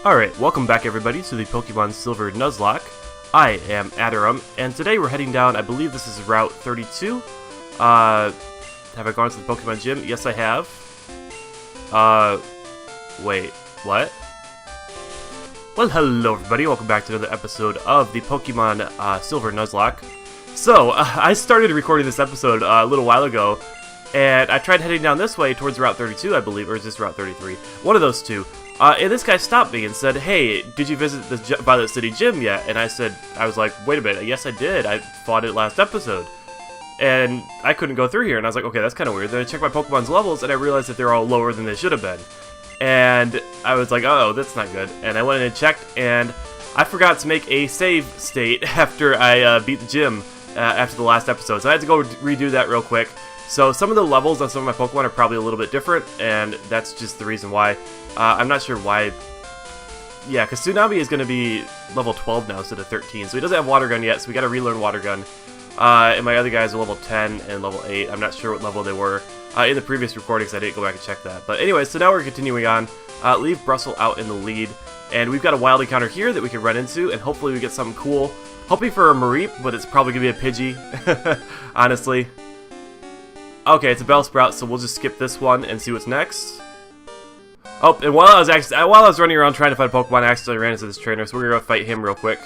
Alright, welcome back everybody to the Pokemon Silver Nuzlocke. I am Atyrum, and today we're heading down, I believe this is Route 32. Have I gone to the Pokemon Gym? Yes, I have. Wait, what? Well, hello everybody, welcome back to another episode of the Pokemon Silver Nuzlocke. So, I started recording this episode a little while ago, and I tried heading down this way towards Route 32, I believe, or is this Route 33? One of those two. And this guy stopped me and said, "Hey, did you visit the Violet City Gym yet?" And I was like, "Wait a minute, yes I did, I fought it last episode." And I couldn't go through here, and I was like, okay, that's kind of weird. Then I checked my Pokemon's levels, and I realized that they're all lower than they should have been. And I was like, oh, that's not good. And I went in and checked, and I forgot to make a save state after I beat the gym after the last episode. So I had to go redo that real quick. So some of the levels on some of my Pokemon are probably a little bit different, and that's just the reason why. I'm not sure why. Yeah, because Tsunami is going to be level 12 now instead of 13, so he doesn't have Water Gun yet, so we got to relearn Water Gun. And my other guys are level 10 and level 8. I'm not sure what level they were in the previous recordings. I didn't go back and check that. But anyway, so now we're continuing on. Leave Brussel out in the lead, and we've got a wild encounter here that we can run into, and hopefully we get something cool. Hoping for a Mareep, but it's probably going to be a Pidgey, honestly. Okay, it's a Bellsprout, so we'll just skip this one and see what's next. Oh, and while I was running around trying to find Pokemon, I accidentally ran into this trainer, so we're gonna go fight him real quick.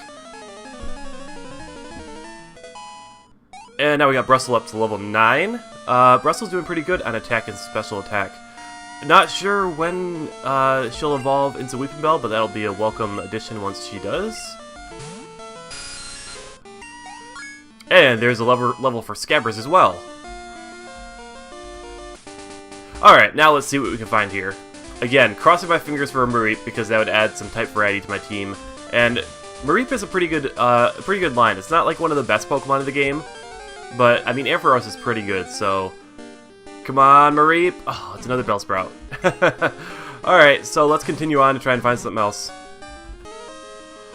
And now we got Brussel up to level 9. Brussel's doing pretty good on attack and special attack. Not sure when she'll evolve into Weeping Bell, but that'll be a welcome addition once she does. And there's a level for Scabbers as well. Alright, now let's see what we can find here. Again, crossing my fingers for a Mareep because that would add some type variety to my team. And Mareep is a pretty good line. It's not like one of the best Pokemon in the game, but I mean Ampharos is pretty good. So, come on, Mareep! Oh, it's another Bellsprout. Alright, so let's continue on to try and find something else.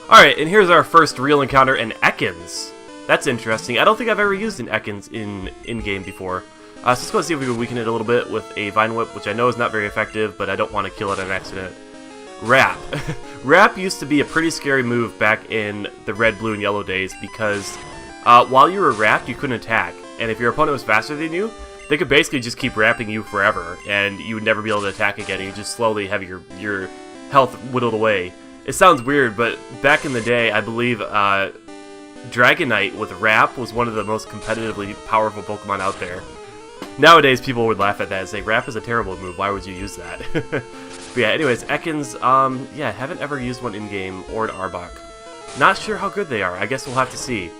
Alright, and here's our first real encounter in Ekans. That's interesting. I don't think I've ever used an Ekans in-game before. So let's go see if we can weaken it a little bit with a Vine Whip, which I know is not very effective, but I don't want to kill it on accident. Wrap. Wrap used to be a pretty scary move back in the red, blue, and yellow days because while you were wrapped, you couldn't attack. And if your opponent was faster than you, they could basically just keep wrapping you forever, and you would never be able to attack again. You just slowly have your health whittled away. It sounds weird, but back in the day, I believe Dragonite with Wrap was one of the most competitively powerful Pokemon out there. Nowadays, people would laugh at that and say, Wrap is a terrible move, why would you use that? But yeah, anyways, Ekans, yeah, haven't ever used one in-game or in Arbok. Not sure how good they are, I guess we'll have to see.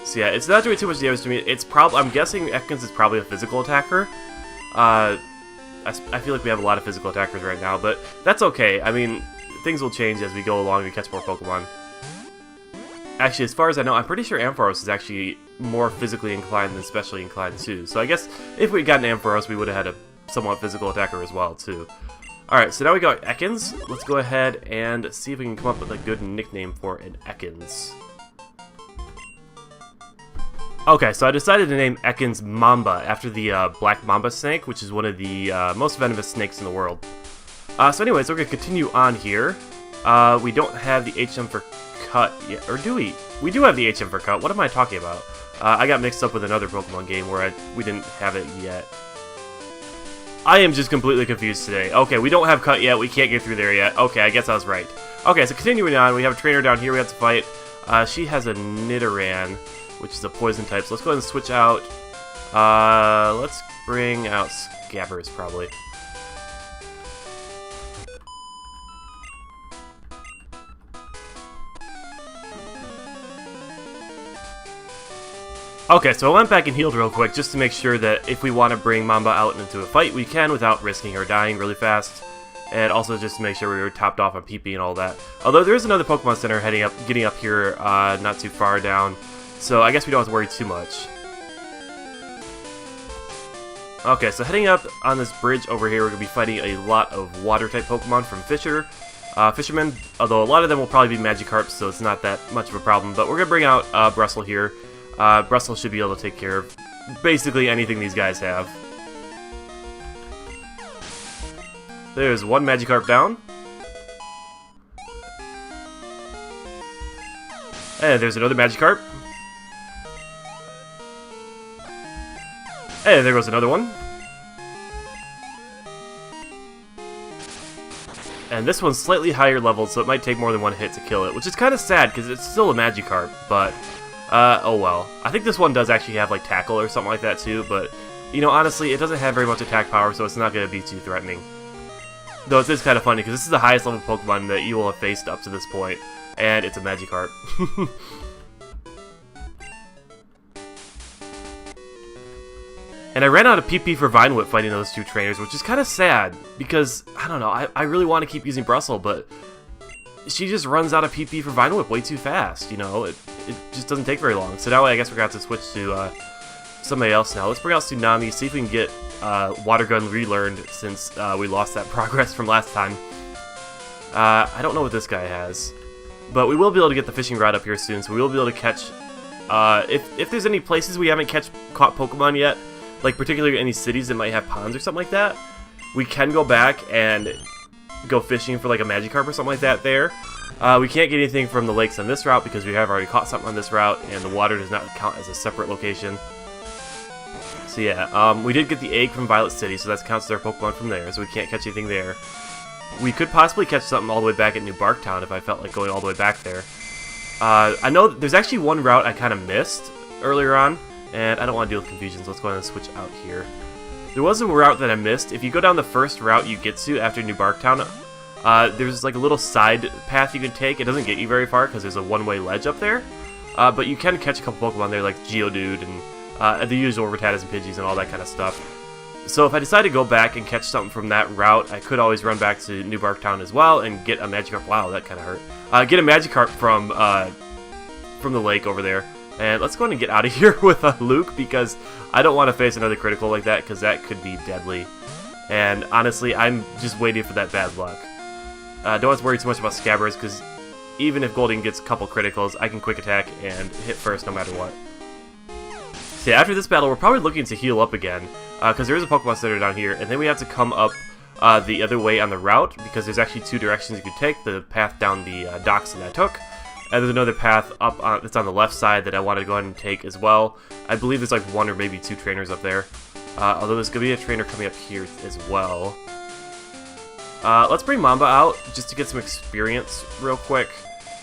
So yeah, it's not doing too much damage to me. I'm guessing Ekans is probably a physical attacker. I feel like we have a lot of physical attackers right now, but that's okay. I mean, things will change as we go along and catch more Pokemon. Actually, as far as I know, I'm pretty sure Ampharos is actually more physically inclined than specially inclined too. So I guess if we got an Ampharos, we would have had a somewhat physical attacker as well too. Alright, so now we got Ekans. Let's go ahead and see if we can come up with a good nickname for an Ekans. Okay, so I decided to name Ekans Mamba after the Black Mamba snake, which is one of the most venomous snakes in the world. So anyways, we're going to continue on here. We don't have the HM for Cut yet, or do we? We do have the HM for Cut. What am I talking about? I got mixed up with another Pokemon game where we didn't have it yet. I am just completely confused today. Okay, we don't have Cut yet. We can't get through there yet. Okay, I guess I was right. Okay, so continuing on, we have a trainer down here we have to fight. She has a Nidoran, which is a poison type. So let's go ahead and switch out. Let's bring out Scabbers, probably. Okay, so I went back and healed real quick just to make sure that if we want to bring Mamba out into a fight, we can without risking her dying really fast. And also just to make sure we were topped off on PP and all that. Although there is another Pokemon Center getting up here not too far down. So I guess we don't have to worry too much. Okay, so heading up on this bridge over here, we're going to be fighting a lot of Water-type Pokemon from Fishermen. Although a lot of them will probably be Magikarps, so it's not that much of a problem. But we're going to bring out Brussel here. Brussel should be able to take care of basically anything these guys have. There's one Magikarp down. And there's another Magikarp. And there goes another one. And this one's slightly higher leveled, so it might take more than one hit to kill it, which is kind of sad because it's still a Magikarp, but oh well. I think this one does actually have like Tackle or something like that too, but you know, honestly, it doesn't have very much attack power, so it's not going to be too threatening. Though it is kind of funny because this is the highest level Pokemon that you will have faced up to this point, and it's a Magikarp. And I ran out of PP for Vine Whip fighting those two trainers, which is kind of sad, because, I don't know, I really want to keep using Bristle, but she just runs out of PP for Vine Whip way too fast, you know? It just doesn't take very long. So now I guess we're going to have to switch to somebody else now. Let's bring out Tsunami, see if we can get Water Gun relearned since we lost that progress from last time. I don't know what this guy has, but we will be able to get the fishing rod up here soon, so we will be able to catch... if there's any places we haven't caught Pokemon yet, like particularly any cities that might have ponds or something like that, we can go back and go fishing for like a Magikarp or something like that there. We can't get anything from the lakes on this route because we have already caught something on this route, and the water does not count as a separate location. So yeah, we did get the egg from Violet City, so that counts as our Pokemon from there, so we can't catch anything there. We could possibly catch something all the way back at New Barktown if I felt like going all the way back there. I know there's actually one route I kind of missed earlier on, and I don't want to deal with confusion, so let's go ahead and switch out here. There was a route that I missed. If you go down the first route you get to after New Barktown, there's like a little side path you can take. It doesn't get you very far because there's a one-way ledge up there, but you can catch a couple Pokemon there like Geodude and the usual Rattatas and Pidgeys and all that kind of stuff. So if I decide to go back and catch something from that route, I could always run back to New Barktown as well and get a Magikarp. Wow, that kind of hurt. Get a Magikarp from the lake over there. And let's go ahead and get out of here with Luke, because I don't want to face another critical like that, because that could be deadly. And honestly, I'm just waiting for that bad luck. Don't have to worry too much about Scabbers, because even if Goldeen gets a couple criticals, I can quick attack and hit first no matter what. So yeah, after this battle, we're probably looking to heal up again, because there is a Pokemon Center down here, and then we have to come up the other way on the route, because there's actually two directions you can take. The path down the docks that I took, and there's another path up that's on the left side that I wanted to go ahead and take as well. I believe there's like one or maybe two trainers up there, although there's going to be a trainer coming up here as well. Let's bring Mamba out just to get some experience real quick,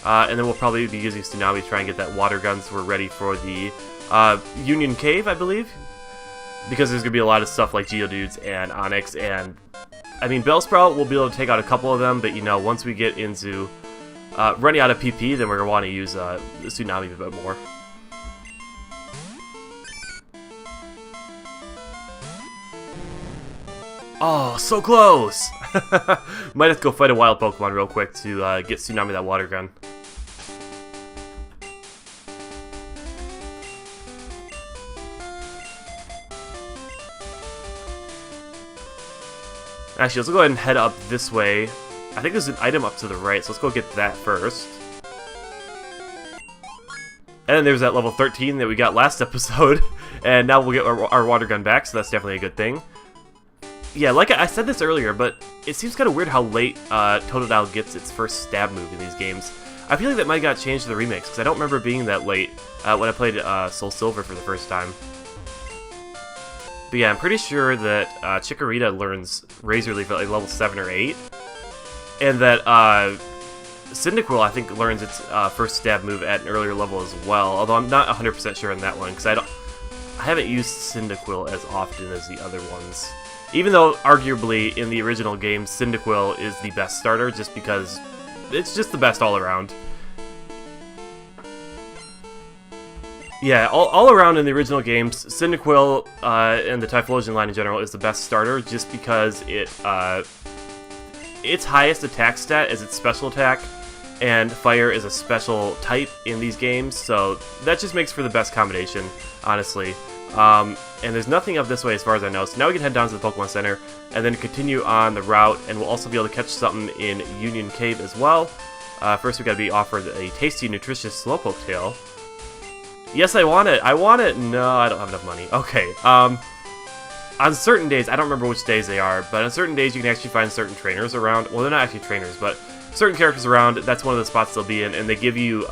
and then we'll probably be using Tsunami to try and get that water gun so we're ready for the Union Cave, I believe, because there's going to be a lot of stuff like Geodudes and Onix, and I mean Bellsprout, we'll be able to take out a couple of them, but you know, once we get into running out of PP, then we're going to want to use the Tsunami a bit more. Oh, so close! Might have to go fight a wild Pokemon real quick to get Tsunami that water gun. Actually, let's go ahead and head up this way. I think there's an item up to the right, so let's go get that first. And then there's that level 13 that we got last episode, and now we'll get our water gun back, so that's definitely a good thing. Yeah, like I said this earlier, but it seems kind of weird how late Totodile gets its first stab move in these games. I feel like that might have got changed to the remix, because I don't remember being that late when I played Soul Silver for the first time. But yeah, I'm pretty sure that Chikorita learns Razor Leaf at like level 7 or 8. And that Cyndaquil, I think, learns its first stab move at an earlier level as well. Although I'm not 100% sure on that one, because I haven't used Cyndaquil as often as the other ones. Even though, arguably, in the original game, Cyndaquil is the best starter, just because it's just the best all around. Yeah, all around in the original games, Cyndaquil and the Typhlosion line in general is the best starter, just because its highest attack stat is its special attack, and fire is a special type in these games, so that just makes for the best combination, honestly. And there's nothing up this way as far as I know, so now we can head down to the Pokemon Center, and then continue on the route, and we'll also be able to catch something in Union Cave as well. First we gotta be offered a tasty, nutritious Slowpoke tail. Yes, I want it! I want it! No, I don't have enough money. Okay, on certain days, I don't remember which days they are, but on certain days you can actually find certain trainers around. Well, they're not actually trainers, but certain characters around. That's one of the spots they'll be in, and they give you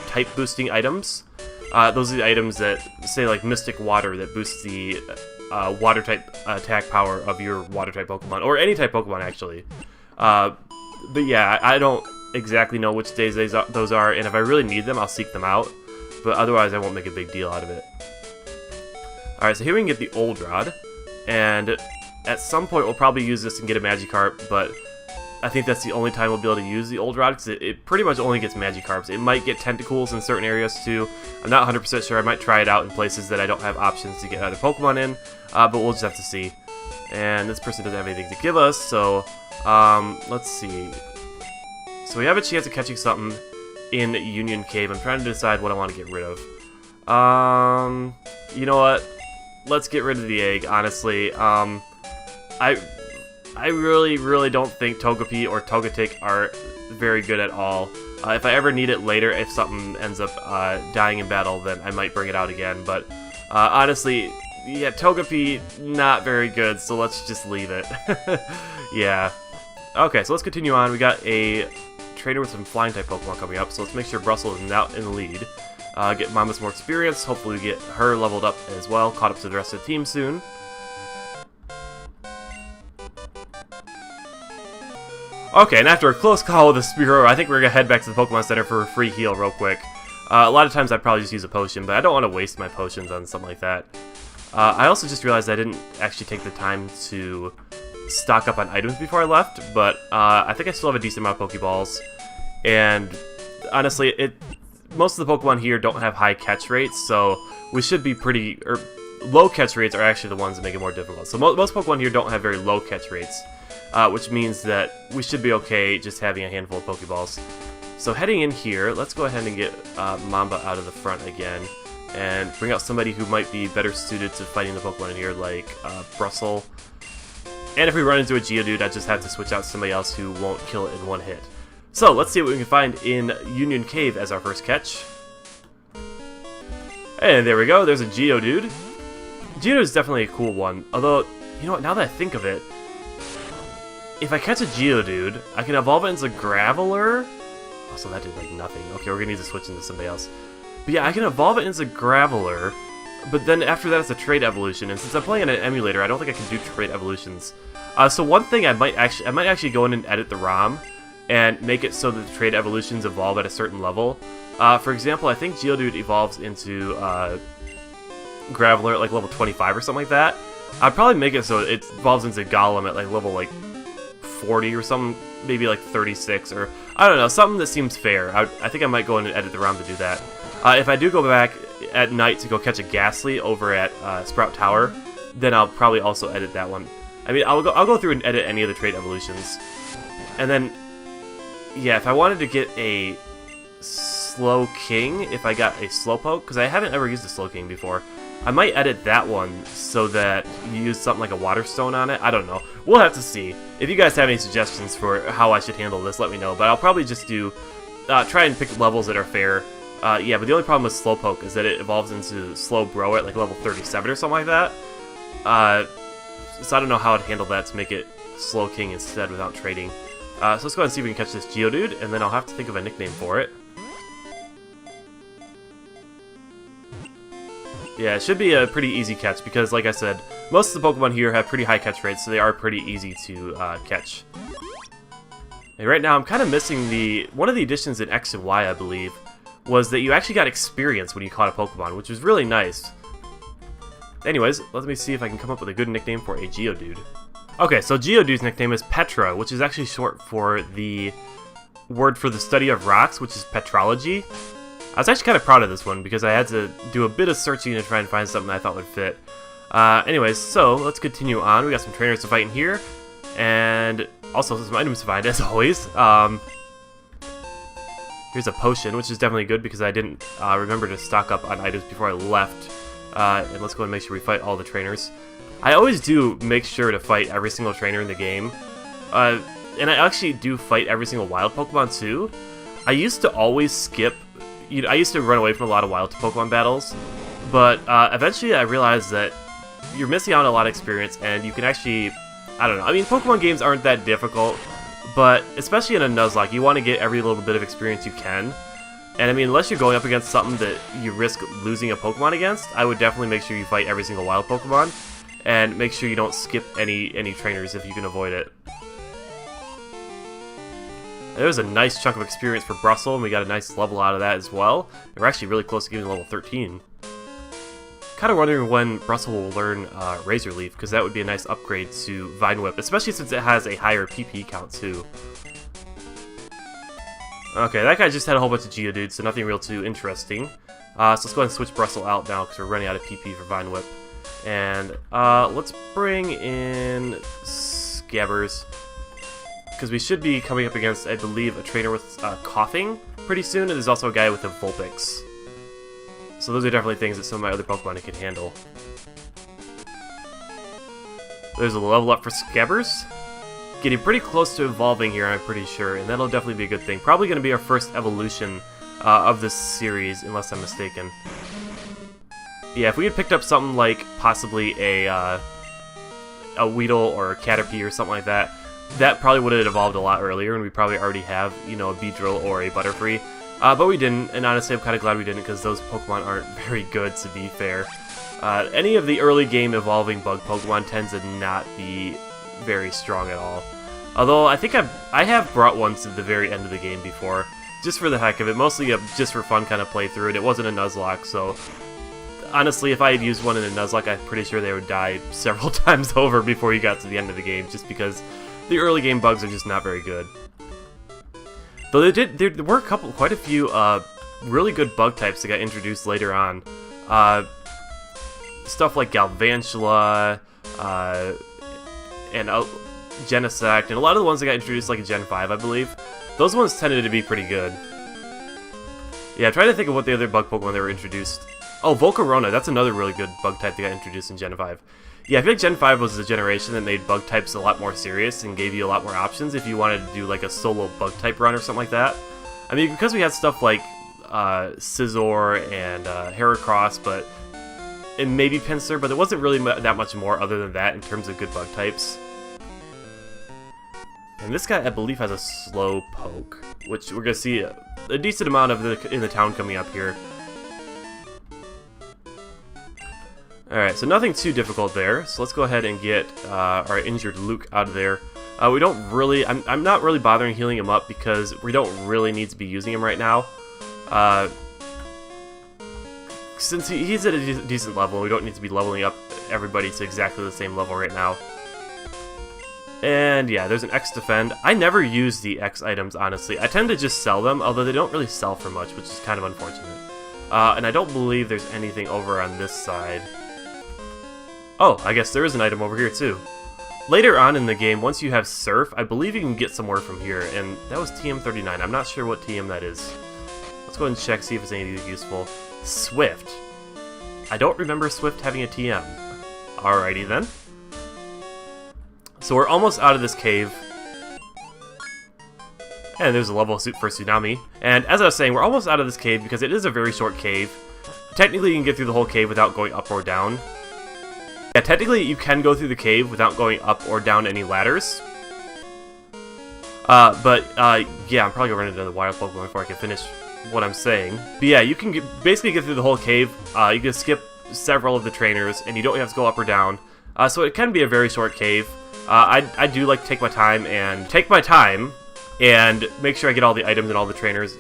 type boosting items. Those are the items that say like Mystic Water that boosts the water type attack power of your water type Pokemon, or any type Pokemon actually. But yeah, I don't exactly know which days those are, and if I really need them, I'll seek them out. But otherwise, I won't make a big deal out of it. Alright, so here we can get the Old Rod, and at some point we'll probably use this and get a Magikarp, but I think that's the only time we'll be able to use the Old Rod, because it pretty much only gets Magikarps. It might get Tentacles in certain areas too. I'm not 100% sure. I might try it out in places that I don't have options to get other Pokemon in, but we'll just have to see. And this person doesn't have anything to give us, so let's see. So we have a chance of catching something in Union Cave. I'm trying to decide what I want to get rid of. You know what? Let's get rid of the egg, honestly. I really don't think Togepi or Togetic are very good at all. If I ever need it later, if something ends up dying in battle, then I might bring it out again. But honestly, yeah, Togepi, not very good, so let's just leave it. Yeah. Okay, so let's continue on. We got a trainer with some flying-type Pokemon coming up, so let's make sure Brussels is now in the lead. Get Mama some more experience. Hopefully we get her leveled up as well, caught up to the rest of the team soon. Okay, and after a close call with a Spearow, I think we're going to head back to the Pokemon Center for a free heal real quick. A lot of times I'd probably just use a potion, but I don't want to waste my potions on something like that. I also just realized I didn't actually take the time to stock up on items before I left, but I think I still have a decent amount of Pokeballs. And honestly, most of the Pokemon here don't have high catch rates, so we should be pretty... low catch rates are actually the ones that make it more difficult. So most Pokemon here don't have very low catch rates, which means that we should be okay just having a handful of Pokeballs. So heading in here, let's go ahead and get Mamba out of the front again, and bring out somebody who might be better suited to fighting the Pokemon in here, like Brussels. And if we run into a Geodude, I just have to switch out somebody else who won't kill it in one hit. So let's see what we can find in Union Cave as our first catch. And there we go, there's a Geodude. Geodude is definitely a cool one, although, you know what, now that I think of it, if I catch a Geodude, I can evolve it into Graveler. Oh, so that did like nothing. Okay, we're gonna need to switch into somebody else. But yeah, I can evolve it into Graveler, but then after that it's a trait evolution, and since I'm playing on an emulator, I don't think I can do trait evolutions. So one thing I might actually go in and edit the ROM, and make it so that the trait evolutions evolve at a certain level. For example, I think Geodude evolves into Graveler at like level 25 or something like that. I'd probably make it so it evolves into Golem at like level like 40 or something, maybe like 36, or I don't know, something that seems fair. I think I might go in and edit the ROM to do that. If I do go back at night to go catch a Ghastly over at Sprout Tower, then I'll probably also edit that one. I mean, I'll go through and edit any of the trait evolutions, and then yeah, if I wanted to get a Slow King, if I got a Slowpoke, because I haven't ever used a Slow King before, I might edit that one so that you use something like a Water Stone on it. I don't know. We'll have to see. If you guys have any suggestions for how I should handle this, let me know. But I'll probably just do try and pick levels that are fair. Yeah, but the only problem with Slowpoke is that it evolves into Slowbro at like level 37 or something like that. So I don't know how I'd handle that to make it Slow King instead without trading. So let's go ahead and see if we can catch this Geodude, and then I'll have to think of a nickname for it. Yeah, it should be a pretty easy catch, because like I said, most of the Pokemon here have pretty high catch rates, so they are pretty easy to catch. And right now I'm kind of missing one of the additions in X and Y, I believe, was that you actually got experience when you caught a Pokemon, which was really nice. Anyways, let me see if I can come up with a good nickname for a Geodude. Okay, so Geodude's nickname is Petra, which is actually short for the word for the study of rocks, which is petrology. I was actually kind of proud of this one because I had to do a bit of searching to try and find something I thought would fit. Anyways, so let's continue on. We got some trainers to fight in here, and also some items to find, as always. Here's a potion, which is definitely good because I didn't remember to stock up on items before I left. And let's go and make sure we fight all the trainers. I always do make sure to fight every single trainer in the game. And I actually do fight every single wild Pokemon too. I used to always skip... I used to run away from a lot of wild Pokemon battles, but eventually I realized that you're missing out on a lot of experience, and you can actually, I don't know, I mean, Pokemon games aren't that difficult, but especially in a Nuzlocke, you want to get every little bit of experience you can. And I mean, unless you're going up against something that you risk losing a Pokemon against, I would definitely make sure you fight every single wild Pokemon, and make sure you don't skip any trainers if you can avoid it. There's a nice chunk of experience for Brussel, and we got a nice level out of that as well. And we're actually really close to getting level 13. Kind of wondering when Brussel will learn Razor Leaf, because that would be a nice upgrade to Vine Whip, especially since it has a higher PP count too. Okay, that guy just had a whole bunch of Geodudes, so nothing real too interesting. So let's go ahead and switch Brussel out now, because we're running out of PP for Vine Whip. And let's bring in Scabbers, because we should be coming up against, I believe, a trainer with Coughing pretty soon, and there's also a guy with a Vulpix. So those are definitely things that some of my other Pokemon can handle. There's a level up for Scabbers. Getting pretty close to evolving here, I'm pretty sure, and that'll definitely be a good thing. Probably going to be our first evolution of this series, unless I'm mistaken. Yeah, if we had picked up something like possibly a Weedle or a Caterpie or something like that, that probably would have evolved a lot earlier, and we probably already have, you know, a Beedrill or a Butterfree. But we didn't, and honestly I'm kind of glad we didn't, because those Pokemon aren't very good, to be fair. Any of the early game evolving bug Pokemon tends to not be very strong at all. Although I think I have brought one to the very end of the game before, just for the heck of it, mostly just for fun kind of playthrough, and it wasn't a Nuzlocke, so honestly if I had used one in a Nuzlocke, I'm pretty sure they would die several times over before you got to the end of the game, just because the early game bugs are just not very good. Though there were quite a few really good bug types that got introduced later on. Stuff like Galvantula, and Genesect, and a lot of the ones that got introduced like in Gen 5, I believe. Those ones tended to be pretty good. Yeah, I'm trying to think of what the other bug Pokemon that were introduced. Oh, Volcarona, that's another really good bug type that got introduced in Gen 5. Yeah, I feel like Gen 5 was the generation that made bug types a lot more serious and gave you a lot more options if you wanted to do like a solo bug type run or something like that. I mean, because we had stuff like Scizor and Heracross, and maybe Pinsir, but there wasn't really that much more other than that in terms of good bug types. And this guy, I believe, has a Slowpoke, which we're going to see a decent amount of in the town coming up here. Alright, so nothing too difficult there, so let's go ahead and get our injured Luke out of there. We don't really, I'm not really bothering healing him up because we don't really need to be using him right now. Since he's at a decent level, we don't need to be leveling up everybody to exactly the same level right now. And yeah, there's an X Defend. I never use the X items, honestly. I tend to just sell them, although they don't really sell for much, which is kind of unfortunate. And I don't believe there's anything over on this side. Oh, I guess there is an item over here too. Later on in the game, once you have Surf, I believe you can get somewhere from here, and that was TM39. I'm not sure what TM that is. Let's go ahead and check, see if it's anything useful. Swift. I don't remember Swift having a TM. Alrighty then. So we're almost out of this cave. And there's a level for Tsunami. And as I was saying, we're almost out of this cave because it is a very short cave. Technically, you can get through the whole cave without going up or down. Yeah, technically, you can go through the cave without going up or down any ladders. Yeah, I'm probably gonna run into the wild Pokemon before I can finish what I'm saying. But yeah, you can basically get through the whole cave. You can skip several of the trainers, and you don't have to go up or down. So it can be a very short cave. I do like to take my time and make sure I get all the items and all the trainers,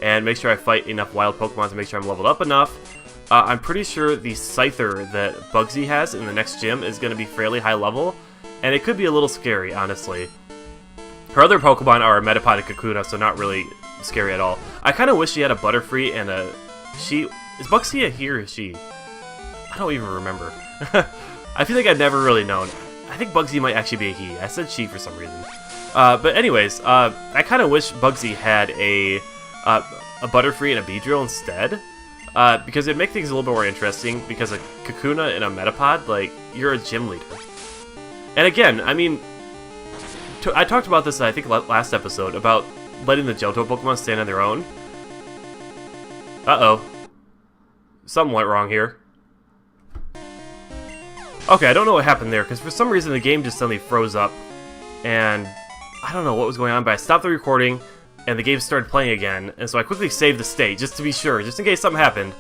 and make sure I fight enough wild Pokemon to make sure I'm leveled up enough. I'm pretty sure the Scyther that Bugsy has in the next gym is going to be fairly high level, and it could be a little scary, honestly. Her other Pokemon are Metapod and Kakuna, so not really scary at all. I kind of wish she had a Butterfree and a she. Is Bugsy a he or a she? I don't even remember. I feel like I've never really known. I think Bugsy might actually be a he. I said she for some reason. But anyways, I kind of wish Bugsy had a Butterfree and a Beedrill instead. Because it'd make things a little bit more interesting, because a Kakuna and a Metapod, like, you're a gym leader. And again, I mean, I talked about this, I think, last episode, about letting the Johto Pokemon stand on their own. Uh-oh. Something went wrong here. Okay, I don't know what happened there, because for some reason the game just suddenly froze up, and I don't know what was going on, but I stopped the recording, and the game started playing again, and so I quickly saved the state, just to be sure, just in case something happened,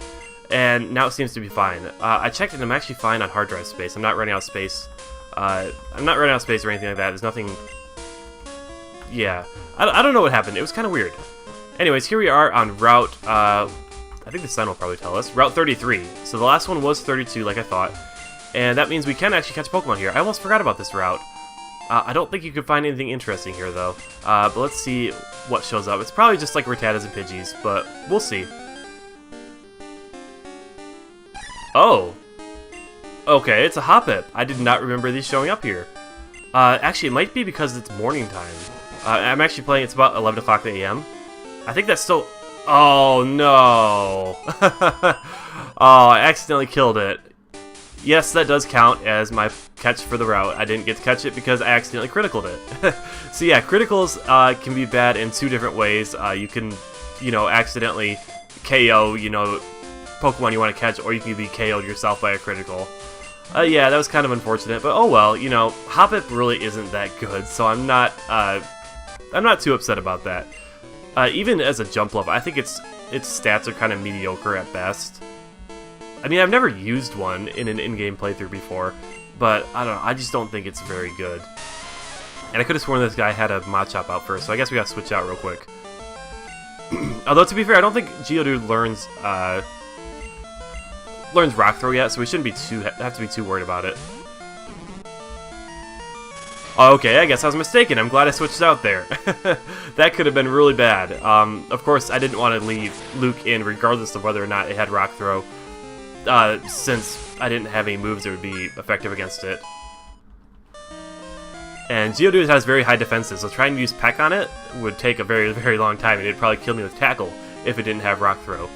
and now it seems to be fine. I checked and I'm actually fine on hard drive space. I'm not running out of space. I'm not running out of space or anything like that. There's nothing... Yeah. I don't know what happened. It was kind of weird. Anyways, here we are on Route... I think the sun will probably tell us. Route 33. So the last one was 32, like I thought. And that means we can actually catch Pokemon here. I almost forgot about this route. I don't think you could find anything interesting here, though. But let's see what shows up. It's probably just like Rattatas and Pidgeys, but we'll see. Oh! Okay, it's a Hoppip. I did not remember these showing up here. Actually, it might be because it's morning time. I'm actually playing, it's about 11 o'clock a.m. I think that's still... Oh, no! Oh, I accidentally killed it. Yes, that does count as my catch for the route. I didn't get to catch it because I accidentally criticaled it. So yeah, criticals can be bad in two different ways. You can, accidentally KO, Pokemon you want to catch, or you can be KO'd yourself by a critical. Yeah, that was kind of unfortunate, but oh well, Hoppip really isn't that good, so I'm not too upset about that. Even as a jump level, I think its stats are kind of mediocre at best. I mean, I've never used one in an in-game playthrough before, but I don't know, I just don't think it's very good. And I could have sworn this guy had a Machop out first, so I guess we gotta switch out real quick. Although, to be fair, I don't think Geodude learns Rock Throw yet, so we shouldn't have to be too worried about it. Okay, I guess I was mistaken. I'm glad I switched out there. That could have been really bad. Of course, I didn't want to leave Luke in regardless of whether or not it had Rock Throw, since I didn't have any moves that would be effective against it. And Geodude has very high defenses, so trying to use Peck on it would take a very, very long time, and it'd probably kill me with Tackle if it didn't have Rock Throw.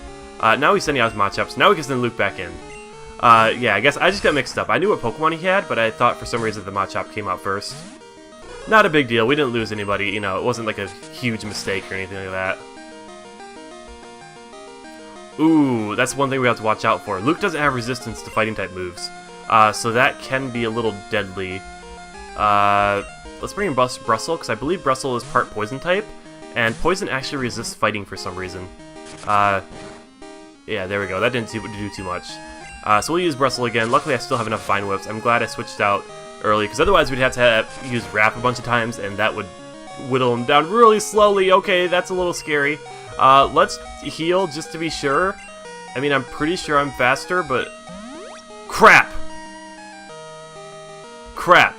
Now he's sending out his Machops. Now we can send Luke back in. Yeah, I guess I just got mixed up. I knew what Pokemon he had, but I thought for some reason the Machop came out first. Not a big deal. We didn't lose anybody. It wasn't like a huge mistake or anything like that. Ooh, that's one thing we have to watch out for. Luke doesn't have resistance to fighting-type moves, so that can be a little deadly. Let's bring in Bristle, because I believe Bristle is part Poison-type, and Poison actually resists fighting for some reason. Yeah, there we go. That didn't do too much. So we'll use Bristle again. Luckily, I still have enough Vine Whips. I'm glad I switched out early, because otherwise we'd have to use Wrap a bunch of times, and that would whittle him down really slowly. Okay, that's a little scary. Let's heal just to be sure. I mean, I'm pretty sure I'm faster, but... Crap! Crap!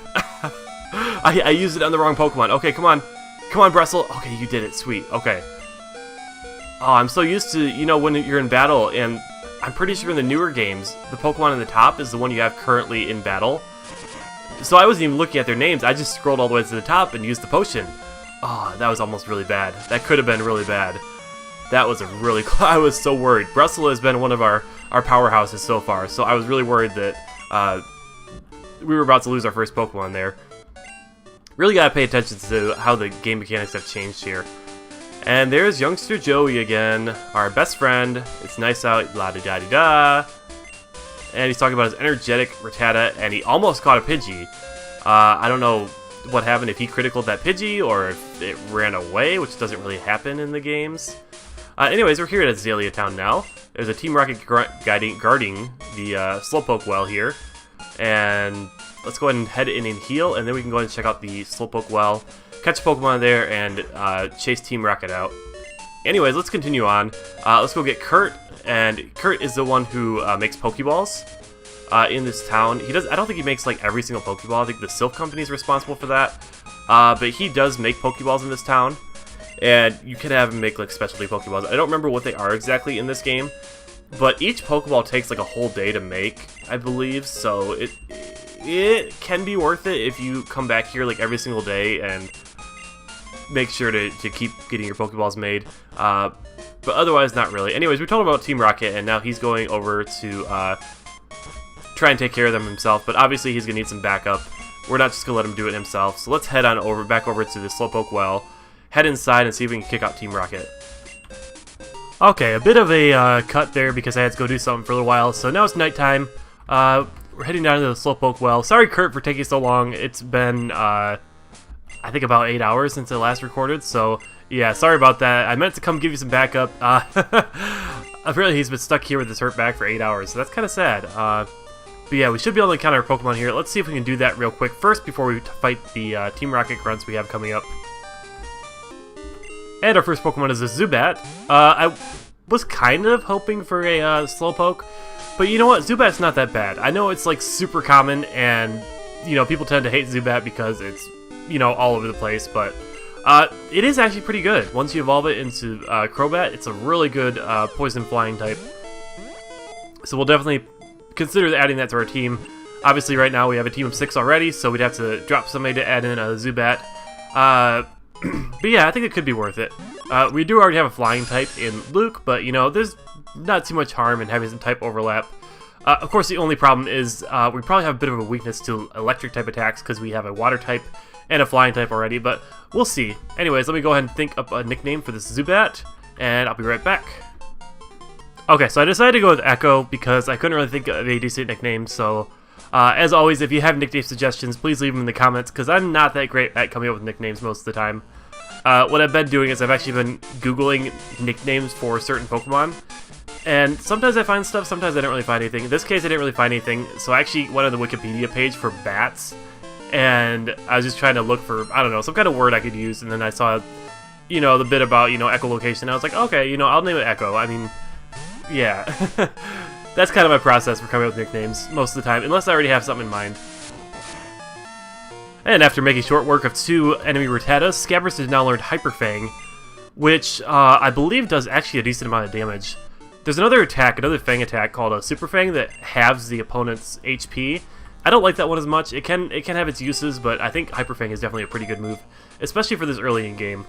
I used it on the wrong Pokemon. Okay, come on. Come on, Bristle. Okay, you did it. Sweet. Okay. Oh, I'm so used to, when you're in battle, and I'm pretty sure in the newer games, the Pokemon in the top is the one you have currently in battle. So I wasn't even looking at their names. I just scrolled all the way to the top and used the potion. Oh, that was almost really bad. That could have been really bad. That was a really... I was so worried. Bristle has been one of our powerhouses so far, so I was really worried that we were about to lose our first Pokemon there. Really gotta pay attention to how the game mechanics have changed here. And there's youngster Joey again, our best friend. It's nice out, la-da-da-da-da. And he's talking about his energetic Rattata, and he almost caught a Pidgey. I don't know what happened, if he criticaled that Pidgey, or if it ran away, which doesn't really happen in the games. Anyways, we're here at Azalea Town now. There's a Team Rocket guarding the Slowpoke well here. And let's go ahead and head in and heal, and then we can go ahead and check out the Slowpoke well, catch a Pokemon there, and chase Team Rocket out. Anyways, let's continue on. Let's go get Kurt, and Kurt is the one who makes Pokeballs in this town. I don't think he makes like every single Pokeball. I think the Silph Company is responsible for that. But he does make Pokeballs in this town, and you can have him make like specialty Pokeballs. I don't remember what they are exactly in this game, but each Pokeball takes like a whole day to make, I believe. So it can be worth it if you come back here like every single day and make sure to keep getting your Pokeballs made. But otherwise, not really. Anyways, we told him about Team Rocket, and now he's going over to try and take care of them himself. But obviously, he's going to need some backup. We're not just going to let him do it himself. So let's head on back over to the Slowpoke well, head inside, and see if we can kick out Team Rocket. Okay, a bit of a cut there because I had to go do something for a little while. So now it's nighttime. we're heading down to the Slowpoke well. Sorry, Kurt, for taking so long. It's been, I think about 8 hours since I last recorded, so yeah, sorry about that. I meant to come give you some backup. Apparently he's been stuck here with his hurt back for 8 hours, so that's kind of sad. But yeah, we should be able to encounter our Pokemon here. Let's see if we can do that real quick first before we fight the Team Rocket grunts we have coming up. And our first Pokemon is a Zubat. I was kind of hoping for a Slowpoke, but you know what? Zubat's not that bad. I know it's like super common, and you know people tend to hate Zubat because it's all over the place, but it is actually pretty good. Once you evolve it into Crobat, it's a really good poison flying type. So we'll definitely consider adding that to our team. Obviously, right now we have a team of 6 already, so we'd have to drop somebody to add in a Zubat. But yeah, I think it could be worth it. We do already have a flying type in Luke, but there's not too much harm in having some type overlap. Of course, the only problem is we probably have a bit of a weakness to electric type attacks because we have a water type and a flying type already, but we'll see. Anyways, let me go ahead and think up a nickname for this Zubat, and I'll be right back. Okay, so I decided to go with Echo because I couldn't really think of a decent nickname, so as always, if you have nickname suggestions, please leave them in the comments because I'm not that great at coming up with nicknames most of the time. What I've been doing is I've actually been Googling nicknames for certain Pokemon, and sometimes I find stuff, sometimes I don't really find anything. In this case, I didn't really find anything, so I actually went on the Wikipedia page for bats, and I was just trying to look for, I don't know, some kind of word I could use, and then I saw, the bit about, echolocation. I was like, okay, I'll name it Echo. I mean, yeah. That's kind of my process for coming up with nicknames most of the time, unless I already have something in mind. And after making short work of 2 enemy Rattatas, Scabbers has now learned Hyper Fang, which I believe does actually a decent amount of damage. There's another Fang attack called a Super Fang that halves the opponent's HP. I don't like that one as much. It can have its uses, but I think Hyper Fang is definitely a pretty good move, especially for this early in game.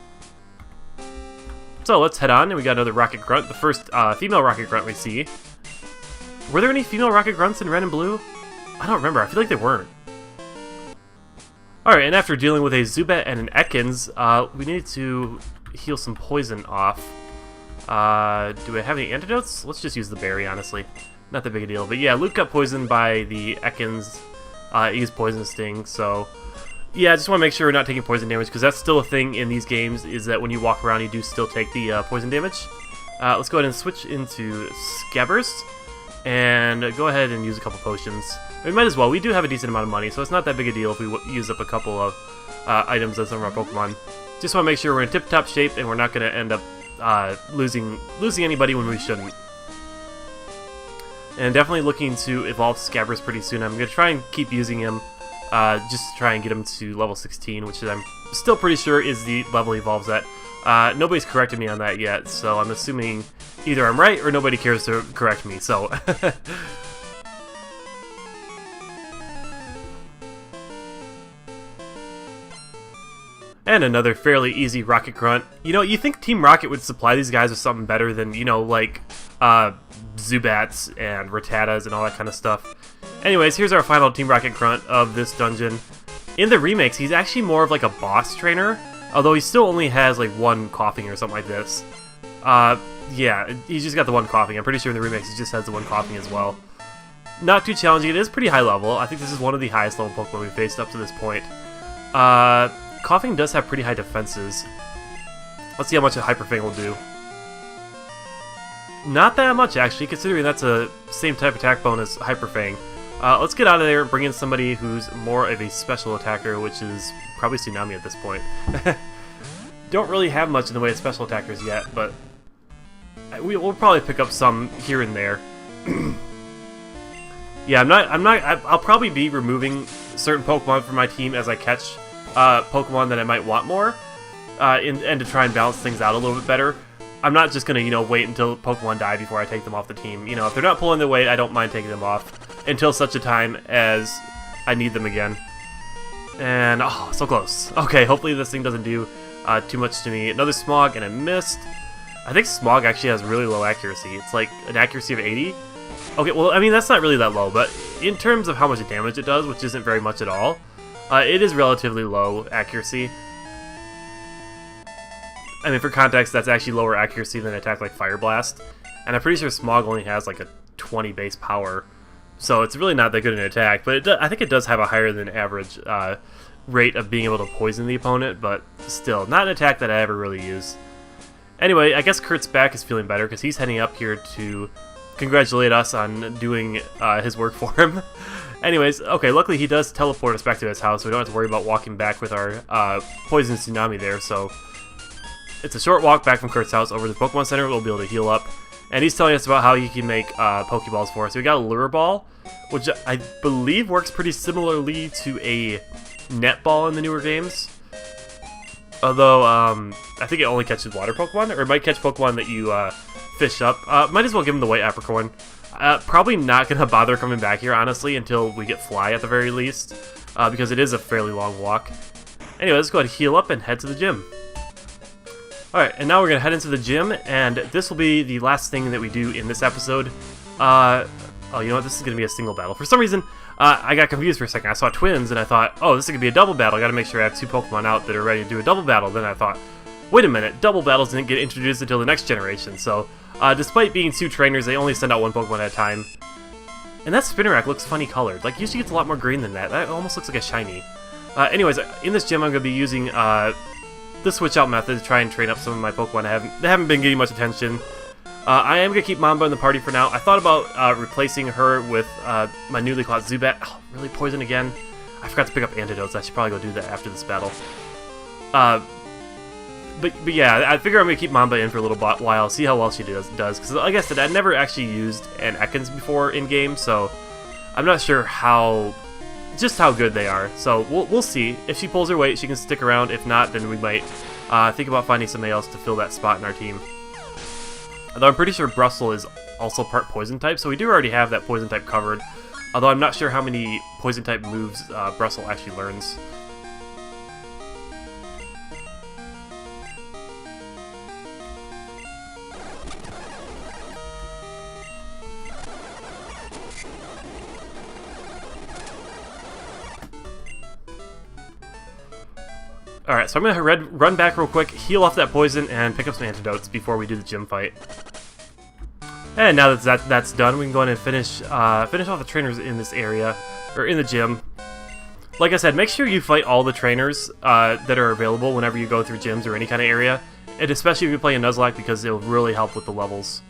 So let's head on, and we got another Rocket Grunt, the first female Rocket Grunt we see. Were there any female Rocket Grunts in Red and Blue? I don't remember. I feel like they weren't. Alright, and after dealing with a Zubat and an Ekans, we need to heal some poison off. Do I have any antidotes? Let's just use the berry, honestly. Not that big a deal. But yeah, Luke got poisoned by the Ekans. He used Poison Sting, so yeah, I just want to make sure we're not taking poison damage, because that's still a thing in these games, is that when you walk around, you do still take the poison damage. Let's go ahead and switch into Scabbers, and go ahead and use a couple potions. We might as well. We do have a decent amount of money, so it's not that big a deal if we use up a couple of items on some of our Pokemon. Just want to make sure we're in tip-top shape, and we're not going to end up losing anybody when we shouldn't. And definitely looking to evolve Scabbers pretty soon. I'm going to try and keep using him, just to try and get him to level 16, which I'm still pretty sure is the level he evolves at. Nobody's corrected me on that yet, so I'm assuming either I'm right or nobody cares to correct me, so... And another fairly easy Rocket Grunt. You think Team Rocket would supply these guys with something better than, like, Zubats and Rattatas and all that kind of stuff. Anyways, here's our final Team Rocket Grunt of this dungeon. In the remakes, he's actually more of like a boss trainer, although he still only has like 1 coughing or something like this. Yeah, he's just got the 1 coughing. I'm pretty sure in the remakes he just has the 1 coughing as well. Not too challenging. It is pretty high level. I think this is one of the highest level Pokemon we've faced up to this point. Coughing does have pretty high defenses. Let's see how much a Hyper Fang will do. Not that much, actually, considering that's a same type attack bonus Hyper Fang. Let's get out of there and bring in somebody who's more of a special attacker, which is probably Tsunami at this point. Don't really have much in the way of special attackers yet, but we'll probably pick up some here and there. Yeah, I'll probably be removing certain Pokemon from my team as I catch Pokemon that I might want more, and to try and balance things out a little bit better. I'm not just gonna, wait until Pokemon die before I take them off the team. If they're not pulling their weight, I don't mind taking them off until such a time as I need them again. And, oh, so close. Okay, hopefully this thing doesn't do too much to me. Another Smog, and I missed. I think Smog actually has really low accuracy. It's like an accuracy of 80. Okay, well, I mean, that's not really that low, but in terms of how much damage it does, which isn't very much at all, it is relatively low accuracy. I mean, for context, that's actually lower accuracy than an attack like Fire Blast. And I'm pretty sure Smog only has like a 20 base power. so it's really not that good an attack, but I think it does have a higher than average rate of being able to poison the opponent, but still, not an attack that I ever really use. Anyway, I guess Kurt's back is feeling better because he's heading up here to congratulate us on doing his work for him. Anyways, okay, luckily he does teleport us back to his house, so we don't have to worry about walking back with our poison tsunami there, so it's a short walk back from Kurt's house over to the Pokemon Center. We'll be able to heal up. And he's telling us about how he can make Pokeballs for us. So we got a Lure Ball, which I believe works pretty similarly to a Net Ball in the newer games. Although, I think it only catches water Pokemon, or it might catch Pokemon that you fish up. Might as well give him the White Apricorn. Probably not going to bother coming back here, honestly, until we get Fly at the very least, because it is a fairly long walk. Anyway, let's go ahead and heal up and head to the gym. Alright, and now we're going to head into the gym, and this will be the last thing that we do in this episode. Oh, you know what? This is going to be a single battle. For some reason, I got confused for a second. I saw twins, and I thought, oh, this is going to be a double battle. I got to make sure I have 2 Pokemon out that are ready to do a double battle. Then I thought, wait a minute, double battles didn't get introduced until the next generation. So, despite being 2 trainers, they only send out 1 Pokemon at a time. And that Spinarak looks funny colored. Like, usually it's a lot more green than that. That almost looks like a shiny. Anyways, in this gym, I'm going to be using the switch out method to try and train up some of my Pokemon that haven't been getting much attention. I am going to keep Mamba in the party for now. I thought about replacing her with my newly caught Zubat. Oh, really poison again? I forgot to pick up antidotes. I should probably go do that after this battle. But yeah, I figure I'm going to keep Mamba in for a little while, see how well she does. Because like I said, I never actually used an Ekans before in-game, so I'm not sure just how good they are. So we'll see. If she pulls her weight, she can stick around. If not, then we might think about finding somebody else to fill that spot in our team. Although I'm pretty sure Brussel is also part Poison type, so we do already have that Poison type covered. Although I'm not sure how many Poison type moves Brussel actually learns. Alright, so I'm going to run back real quick, heal off that poison, and pick up some antidotes before we do the gym fight. And now that that's done, we can go in and finish off the trainers in this area, or in the gym. Like I said, make sure you fight all the trainers that are available whenever you go through gyms or any kind of area, and especially if you're playing Nuzlocke, because it'll really help with the levels.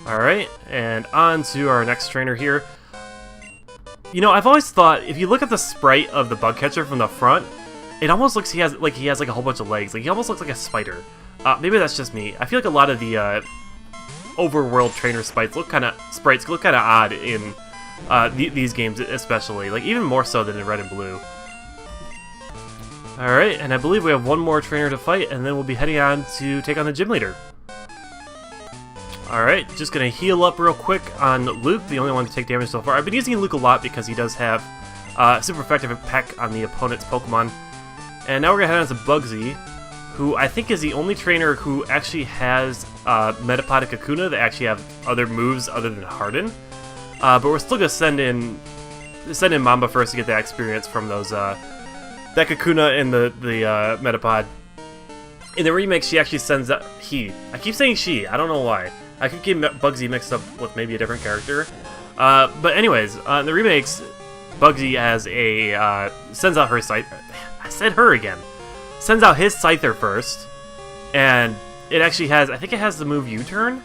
Alright, and on to our next trainer here. You know, I've always thought, if you look at the sprite of the bug catcher from the front, it almost looks he has like a whole bunch of legs. Like, he almost looks like a spider. Maybe that's just me. I feel like a lot of the overworld trainer sprites look kind of odd in these games, especially. Like, even more so than in Red and Blue. Alright, and I believe we have one more trainer to fight, and then we'll be heading on to take on the gym leader. Alright, just gonna heal up real quick on Luke, the only one to take damage so far. I've been using Luke a lot because he does have super effective peck on the opponent's Pokemon. And now we're gonna head on to Bugsy, who I think is the only trainer who actually has Metapod and Kakuna that actually have other moves other than Harden. But we're still gonna send in Mamba first to get that experience from those that Kakuna and the Metapod. In the remake, she actually sends out I keep saying she, I don't know why. I could get Bugsy mixed up with maybe a different character. But anyways, in the remakes, Bugsy has sends out her Scyther. I said her again. Sends out his Scyther first, and it actually has, I think it has the move U-turn.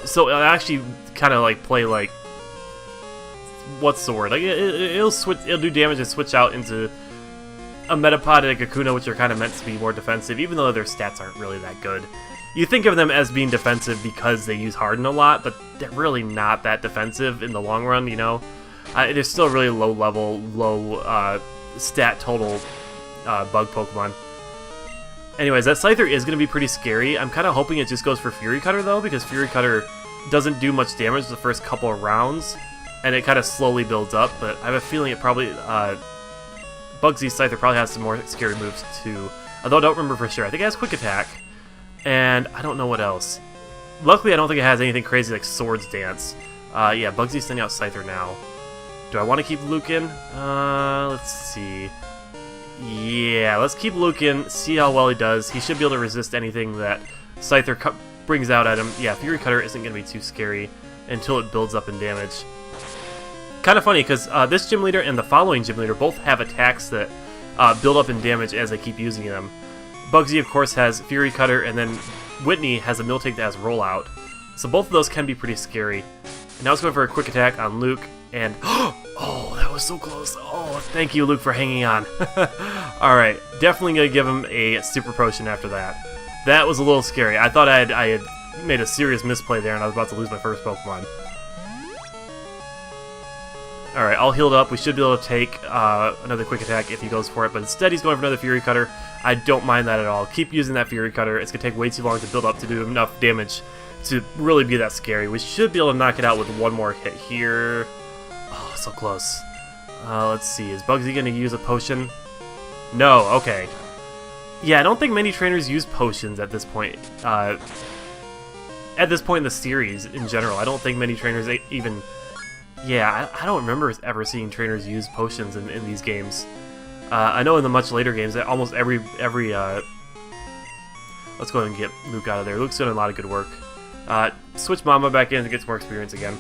So it'll actually kind of like play like, what's the word? Like it'll do damage and switch out into a Metapod and a Kakuna, which are kind of meant to be more defensive, even though their stats aren't really that good. You think of them as being defensive because they use Harden a lot, but they're really not that defensive in the long run, you know? They're still really low-level, low stat total bug Pokemon. Anyways, that Scyther is going to be pretty scary. I'm kind of hoping it just goes for Fury Cutter, though, because Fury Cutter doesn't do much damage the first couple of rounds, and it kind of slowly builds up, but I have a feeling it probably... Bugsy's Scyther probably has some more scary moves, too. Although I don't remember for sure. I think it has Quick Attack. And I don't know what else. Luckily, I don't think it has anything crazy like Swords Dance. Yeah, Bugsy's sending out Scyther now. Do I want to keep Luke in? Let's see. Yeah, let's keep Luke in, see how well he does. He should be able to resist anything that Scyther brings out at him. Yeah, Fury Cutter isn't going to be too scary. until it builds up in damage. Kind of funny, because this gym leader and the following gym leader both have attacks that build up in damage as they keep using them. Bugsy, of course, has Fury Cutter, and then Whitney has a Miltank that has Rollout. So both of those can be pretty scary. Now let's go for a quick attack on Luke, and oh, that was so close. Oh, thank you, Luke, for hanging on. Alright, definitely going to give him a Super Potion after that. That was a little scary. I thought I had made a serious misplay there, and I was about to lose my first Pokemon. Alright, all healed up. We should be able to take another quick attack if he goes for it, but instead he's going for another Fury Cutter. I don't mind that at all. Keep using that Fury Cutter. It's going to take way too long to build up to do enough damage to really be that scary. We should be able to knock it out with one more hit here. Oh, so close. Let's see. Is Bugsy going to use a potion? No, okay. Yeah, I don't think many trainers use potions at this point. At this point in the series, in general. I don't think many trainers even... Yeah, I don't remember ever seeing trainers use potions in these games. I know in the much later games that almost every let's go ahead and get Luke out of there. Luke's doing a lot of good work. Switch Mama back in to get some more experience again.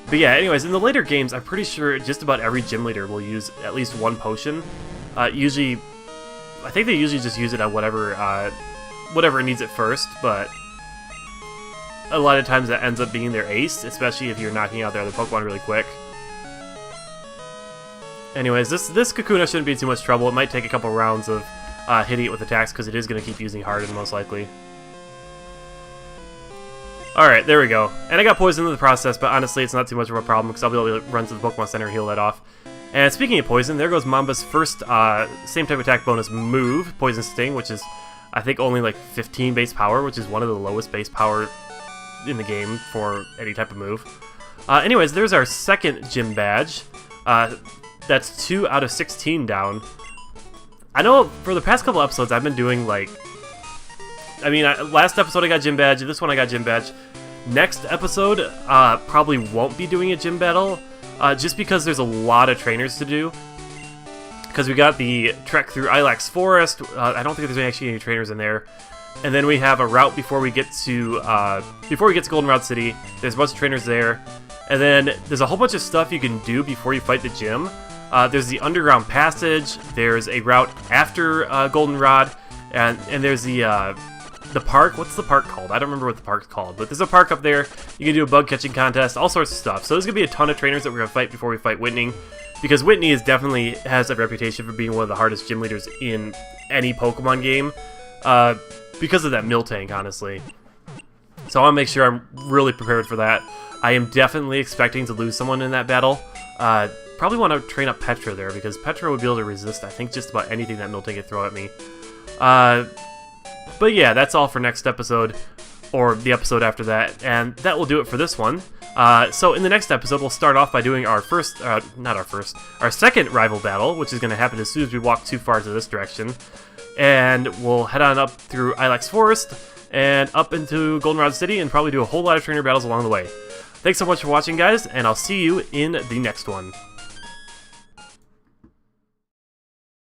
But yeah, anyways, in the later games, I'm pretty sure just about every gym leader will use at least one potion. Usually, I think they usually just use it at whatever needs it first, but a lot of times that ends up being their ace, especially if you're knocking out their other Pokemon really quick. Anyways, this Kakuna shouldn't be too much trouble. It might take a couple rounds of hitting it with attacks because it is going to keep using Harden most likely. Alright, there we go. And I got poisoned in the process, but honestly it's not too much of a problem because I'll be able to run to the Pokemon Center and heal that off. And speaking of poison, there goes Mamba's first same type attack bonus move, Poison Sting, which is I think only like 15 base power, which is one of the lowest base power in the game for any type of move. Anyways, there's our second gym badge. That's 2 out of 16 down. I know for the past couple episodes I've been doing like... I mean, last episode I got gym badge, this one I got gym badge. Next episode, probably won't be doing a gym battle, just because there's a lot of trainers to do. Because we got the trek through Ilax Forest, I don't think there's actually any trainers in there. And then we have a route before we get to Goldenrod City. There's a bunch of trainers there. And then there's a whole bunch of stuff you can do before you fight the gym. There's the underground passage, there's a route after Goldenrod, and there's the park. What's the park called? I don't remember what the park's called, but there's a park up there. You can do a bug catching contest, all sorts of stuff. So there's going to be a ton of trainers that we're going to fight before we fight Whitney, because Whitney definitely has a reputation for being one of the hardest gym leaders in any Pokemon game, because of that Miltank, honestly. So I want to make sure I'm really prepared for that. I am definitely expecting to lose someone in that battle. Probably want to train up Petra there, because Petra would be able to resist, I think, just about anything that Miltank could throw at me. But yeah, that's all for next episode, or the episode after that, and that will do it for this one. So in the next episode, we'll start off by doing our our second rival battle, which is going to happen as soon as we walk too far to this direction. And we'll head on up through Ilax Forest, and up into Goldenrod City, and probably do a whole lot of trainer battles along the way. Thanks so much for watching, guys, and I'll see you in the next one.